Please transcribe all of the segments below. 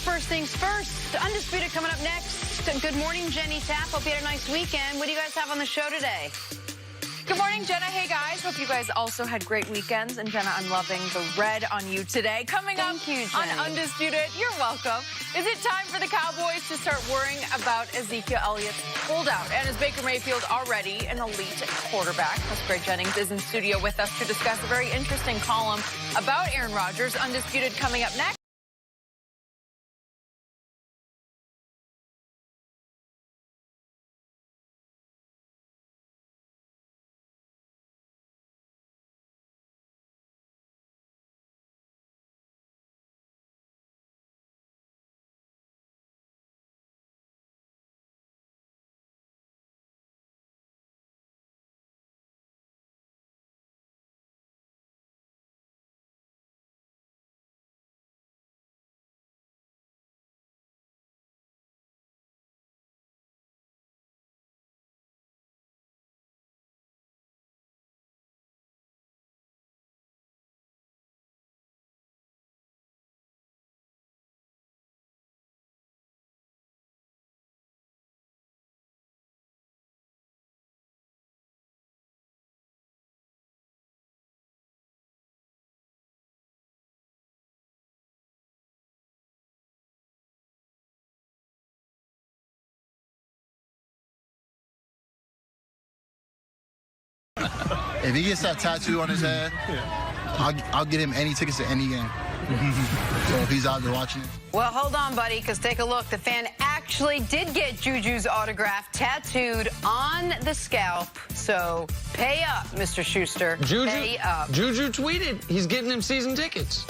first things first. Undisputed coming up next. Good morning, Jenny Tapp. Hope you had a nice weekend. What do you guys have on the show today? Good morning, Jenna. Hey, guys. Hope you guys also had great weekends. And, Jenna, I'm loving the red on you today. Coming up on Undisputed, you're welcome. Is it time for the Cowboys to start worrying about Ezekiel Elliott's holdout? And is Baker Mayfield already an elite quarterback? Plus, Greg Jennings is in studio with us to discuss a very interesting column about Aaron Rodgers. Undisputed coming up next. If he gets that tattoo on his head, I'll get him any tickets to any game. So if he's out there watching it. Well, hold on, buddy, because take a look. The fan actually did get Juju's autograph tattooed on the scalp. So pay up, Mr. Schuster. Pay up. Juju tweeted he's getting him season tickets.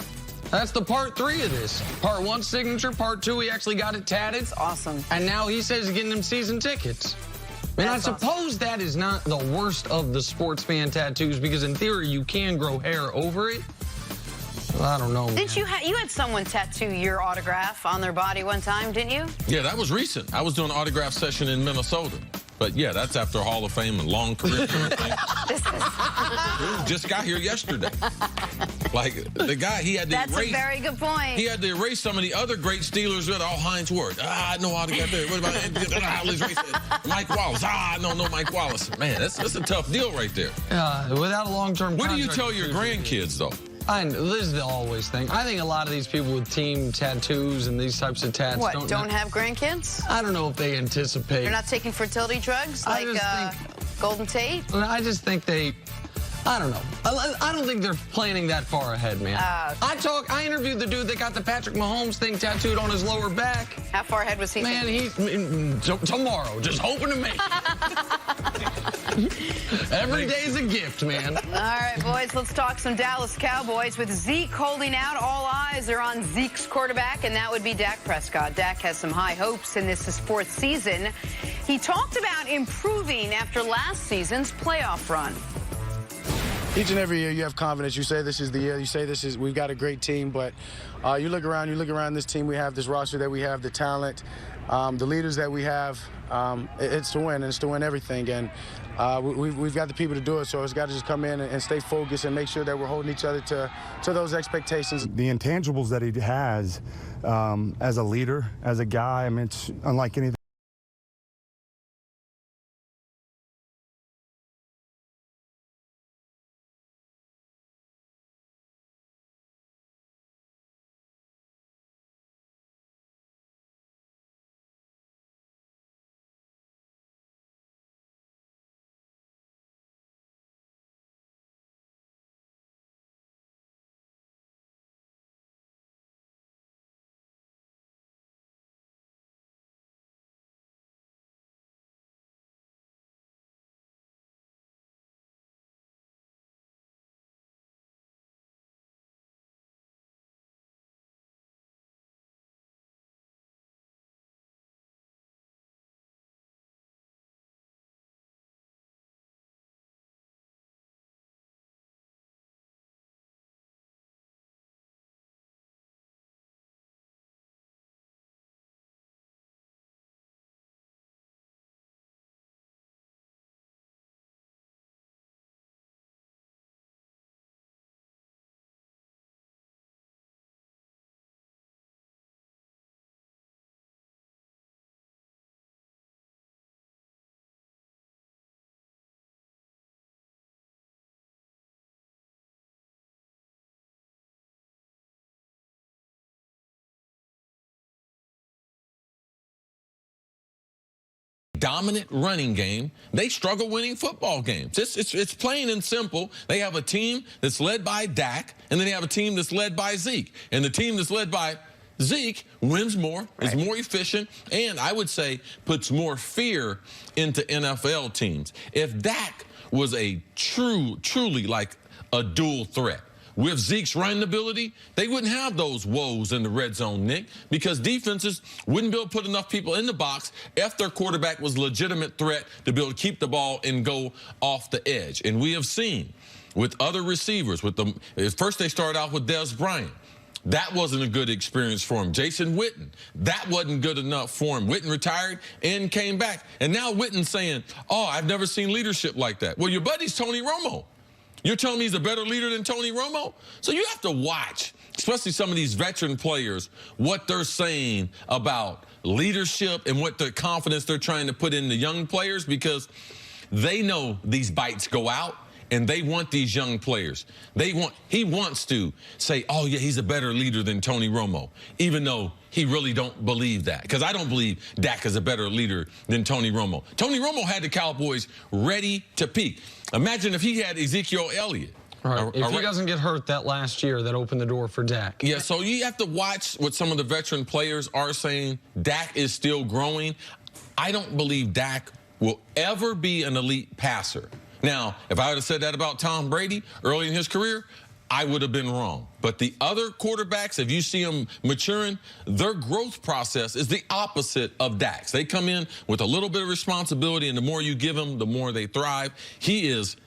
That's the part 3 of this. Part 1, signature. Part 2, he actually got it tatted. That's awesome. And now he says he's getting him season tickets. And I suppose that is not the worst of the sports fan tattoos, because in theory you can grow hair over it. Well, I don't know. Didn't you had someone tattoo your autograph on their body one time, didn't you? Yeah, that was recent. I was doing an autograph session in Minnesota. But yeah, that's after Hall of Fame and long career. Just got here yesterday. Like the guy, he had to erase. That's a very good point. He had to erase some of the other great Steelers with all Heinz Ward. No autograph there. What about let's erase it. Mike Wallace? No Mike Wallace. Man, that's a tough deal right there. Without a long-term. What do you tell your grandkids though? This is the always thing. I think a lot of these people with team tattoos and these types of tats don't have grandkids? I don't know if they anticipate. They're not taking fertility drugs like Golden Tate? I just think I don't know. I don't think they're planning that far ahead, man. I interviewed the dude that got the Patrick Mahomes thing tattooed on his lower back. How far ahead was he? Man, tomorrow. Just hoping to make it. Every day's a gift, man. All right, boys, let's talk some Dallas Cowboys. With Zeke holding out, all eyes are on Zeke's quarterback, and that would be Dak Prescott. Dak has some high hopes, and this is 4th season. He talked about improving after last season's playoff run. Each and every year you have confidence. You say this is the year. You say we've got a great team, but you look around this team we have, this roster that we have, the talent, the leaders that we have. It's to win, and it's to win everything. And we've got the people to do it, so it's got to just come in and stay focused and make sure that we're holding each other to those expectations. The intangibles that he has as a leader, as a guy, I mean, it's unlike anything. dominant running game, they struggle winning football games. It's plain and simple. They have a team that's led by Dak, and then they have a team that's led by Zeke. And the team that's led by Zeke wins more, is more efficient, and I would say puts more fear into NFL teams. If Dak was a truly like a dual threat, with Zeke's running ability, they wouldn't have those woes in the red zone, Nick, because defenses wouldn't be able to put enough people in the box if their quarterback was a legitimate threat to be able to keep the ball and go off the edge. And we have seen with other receivers, first they started out with Dez Bryant. That wasn't a good experience for him. Jason Witten, that wasn't good enough for him. Witten retired and came back. And now Witten's saying, oh, I've never seen leadership like that. Well, your buddy's Tony Romo. You're telling me he's a better leader than Tony Romo? So you have to watch, especially some of these veteran players, what they're saying about leadership and what the confidence they're trying to put in the young players, because they know these bites go out. And they want these young players. He wants to say, oh, yeah, he's a better leader than Tony Romo, even though he really don't believe that. Because I don't believe Dak is a better leader than Tony Romo. Tony Romo had the Cowboys ready to peak. Imagine if he had Ezekiel Elliott. Right. If he doesn't get hurt that last year, that opened the door for Dak. Yeah, so you have to watch what some of the veteran players are saying. Dak is still growing. I don't believe Dak will ever be an elite passer. Now, if I would have said that about Tom Brady early in his career, I would have been wrong. But the other quarterbacks, if you see them maturing, their growth process is the opposite of Dak's. They come in with a little bit of responsibility, and the more you give them, the more they thrive.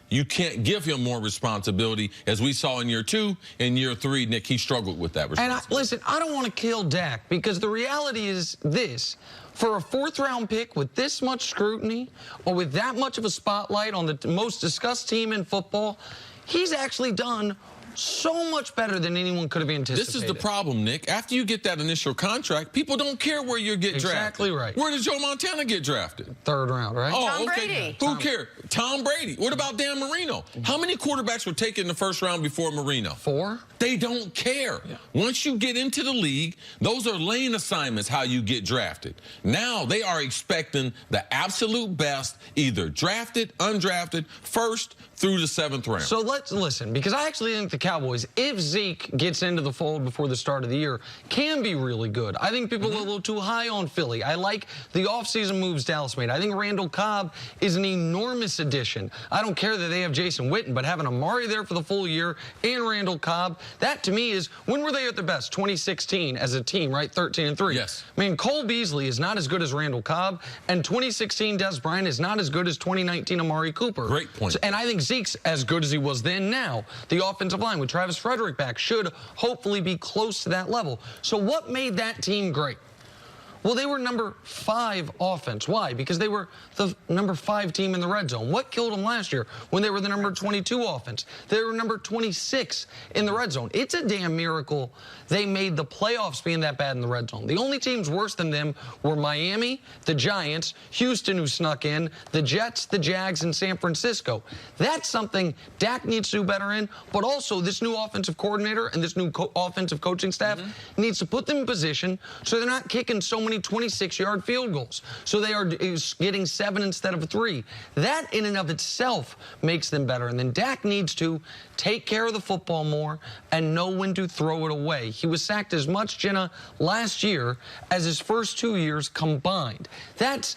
You can't give him more responsibility, as we saw in year 2 and year 3. Nick, he struggled with that responsibility. And listen, I don't want to kill Dak, because the reality is this. For a 4th-round pick with this much scrutiny or with that much of a spotlight on the most discussed team in football, he's actually done so much better than anyone could have anticipated. This is the problem, Nick. After you get that initial contract, people don't care where you get drafted. Exactly right. Where did Joe Montana get drafted? 3rd round, right? Oh, Tom okay. Brady. Who cares? Tom Brady. What about Dan Marino? How many quarterbacks were taken in the 1st round before Marino? 4. They don't care. Yeah. Once you get into the league, those are lane assignments, how you get drafted. Now they are expecting the absolute best, either drafted, undrafted, 1st through the 7th round. So let's listen, because I actually think the Cowboys, if Zeke gets into the fold before the start of the year, can be really good. I think people are a little too high on Philly. I like the offseason moves Dallas made. I think Randall Cobb is an enormous addition. I don't care that they have Jason Witten, but having Amari there for the full year and Randall Cobb, that to me is, when were they at their best? 2016 as a team, right? 13-3. Yes. I mean, Cole Beasley is not as good as Randall Cobb, and 2016 Dez Bryant is not as good as 2019 Amari Cooper. Great point. And I think Zeke's as good as he was then now. The offensive line with Travis Frederick back should hopefully be close to that level. So what made that team great? Well, they were number 5 offense. Why? Because they were the number 5 team in the red zone. What killed them last year when they were the number 22 offense? They were number 26 in the red zone. It's a damn miracle they made the playoffs being that bad in the red zone. The only teams worse than them were Miami, the Giants, Houston, who snuck in, the Jets, the Jags, and San Francisco. That's something Dak needs to do better in, but also this new offensive coordinator and this new offensive coaching staff needs to put them in position so they're not kicking so many 26-yard field goals. So they are getting 7 instead of 3. That in and of itself makes them better. And then Dak needs to take care of the football more and know when to throw it away. He was sacked as much, Jenna, last year as his first 2 years combined. That's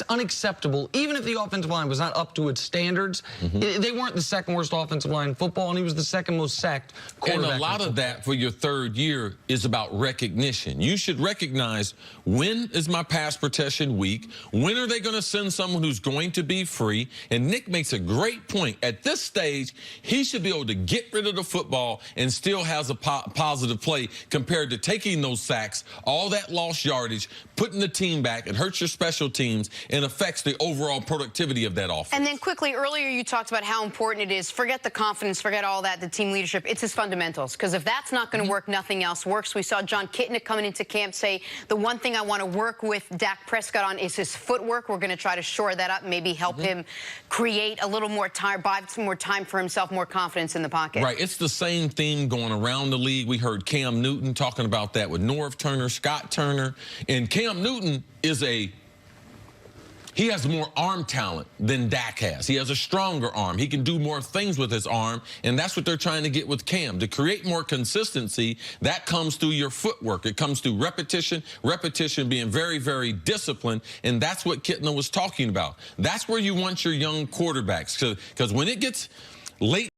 unacceptable. Even if the offensive line was not up to its standards, they weren't the 2nd worst offensive line in football, and he was the 2nd most sacked quarterback. And a lot of that for your 3rd year is about recognition. You should recognize, when is my pass protection weak? When are they going to send someone who's going to be free? And Nick makes a great point. At this stage, he should be able to get rid of the football and still has a positive play compared to taking those sacks, all that lost yardage, putting the team back, and hurts your special teams and affects the overall productivity of that offense. And then quickly, earlier you talked about how important it is. Forget the confidence, forget all that, the team leadership. It's his fundamentals, because if that's not going to work, nothing else works. We saw John Kitna coming into camp say, the one thing I want to work with Dak Prescott on is his footwork. We're going to try to shore that up, maybe help him create a little more time, buy some more time for himself, more confidence in the pocket. Right. It's the same theme going around the league. We heard Cam Newton talking about that with Norv Turner, Scott Turner. And Cam Newton is a he has more arm talent than Dak has. He has a stronger arm. He can do more things with his arm, and that's what they're trying to get with Cam. To create more consistency, that comes through your footwork. It comes through repetition, being very, very disciplined, and that's what Kitna was talking about. That's where you want your young quarterbacks, because when it gets late